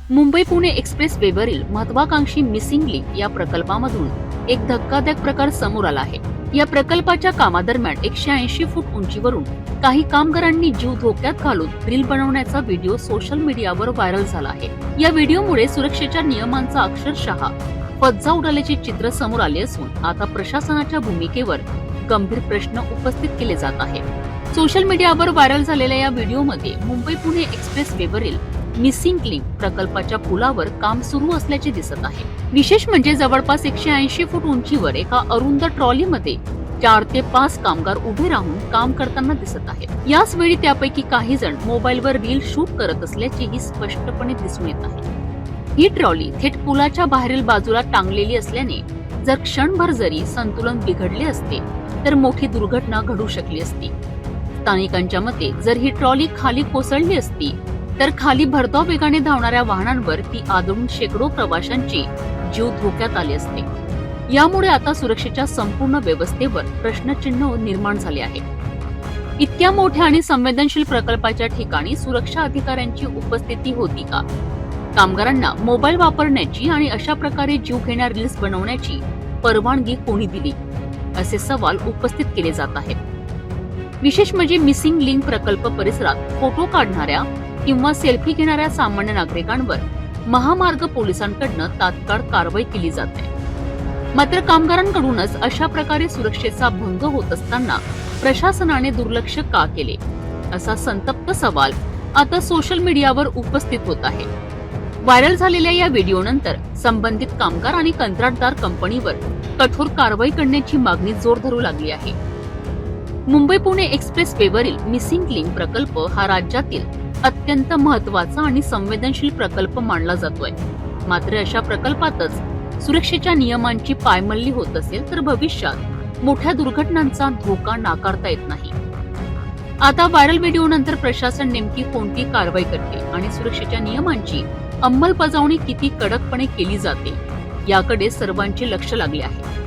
Mumbai Pune express वेवरील महत्वाकांक्षी missing link या प्रकल्पामधून एक धक्कादायक प्रकार समोर आला आहे। या प्रकल्पाच्या कामादरम्यान 180 फूट उंचीवरून काही कामगारांनी जीव धोक्यात घालून रील बनवण्याचा व्हिडिओ सोशल मीडियावर व्हायरल झाला आहे। या व्हिडिओमुळे सुरक्षेच्या नियमांचा अक्षरशः फज्जा उडाल्याचे चित्र समोर आले असून आता प्रशासनाच्या भूमिकेवर गंभीर प्रश्न उपस्थित केले जात आहेत। सोशल मीडियावर व्हायरल झालेल्या या व्हिडिओमध्ये मुंबई पुणे एक्सप्रेस वेवरील मिसिंग लिंक प्रकल्पाच्या पुलावर काम सुरू असल्याचे दिसत आहे। विशेष म्हणजे जवळपास 180 फूट उंचीवर एका अरुंद ट्रॉलीमध्ये 4 ते 5 कामगार उभे राहून काम करताना दिसत आहेत। याच वेळी त्यापैकी काही जण मोबाईलवर रील शूट करत असल्याचेही स्पष्टपणे दिसून येत आहे। ही ट्रॉली थेट पुलाच्या बाहेरील बाजूला टांगलेली असल्याने जर क्षणभर जरी संतुलन बिघडले असते तर मोठी दुर्घटना घडू शकली असती। स्थानिकांच्या मते जर ही ट्रॉली खाली कोसळली असती तर खाली भरधाव वेगाने धावणाऱ्या वाहनांवर ती आदळून शेकडो प्रवाशांचे जीव धोक्यात आले असते। यामुळे आता सुरक्षेच्या संपूर्ण व्यवस्थेवर प्रश्नचिन्ह निर्माण झाले आहे। इतक्या मोठ्या आणि संवेदनशील प्रकल्पाच्या ठिकाणी सुरक्षा अधिकाऱ्यांची उपस्थिती होती का? कामगारांना मोबाईल वापरण्याची आणि अशा प्रकारे जीव घेण्या रील्स बनवण्याची परवानगी कोणी दिली, असे सवाल उपस्थित केले जात आहेत। विशेष म्हणजे मिसिंग लिंक प्रकल्प परिसरात फोटो काढणाऱ्या किंवा सेल्फी घेणाऱ्या सामान्य नागरिकांवर महामार्ग पोलिसांकडून तात्काळ कारवाई केली जाते। मात्र कामगारांकडूनच अशा प्रकारे सुरक्षेचा भंग होत असताना प्रशासनाने दुर्लक्ष का केले, असा संतप्त सवाल आता सोशल मीडियावर उपस्थित होत आहे। व्हायरल झालेल्या या व्हिडिओनंतर संबंधित कामगार आणि कंत्राटदार कंपनीवर कठोर कारवाई करण्याची मागणी जोर धरू लागली आहे। मुंबई पुणे एक्सप्रेस वेवरील मिसिंग लिंक प्रकल्प हा राज्यातील अत्यंत महत्वाचा आणि संवेदनशील प्रकल्प मानला जातोय। मात्र अशा प्रकल्पातच सुरक्षेच्या नियमांची पायमल्ली होत असेल तर भविष्यात मोठ्या दुर्घटनांचा धोका नाकारता येत नाही। आता व्हायरल व्हिडिओ नंतर प्रशासन नेमकी कोणती कारवाई करते आणि सुरक्षेच्या नियमांची अंमलबजावणी किती कडकपणे केली जाते याकडे सर्वांचे लक्ष लागले आहे।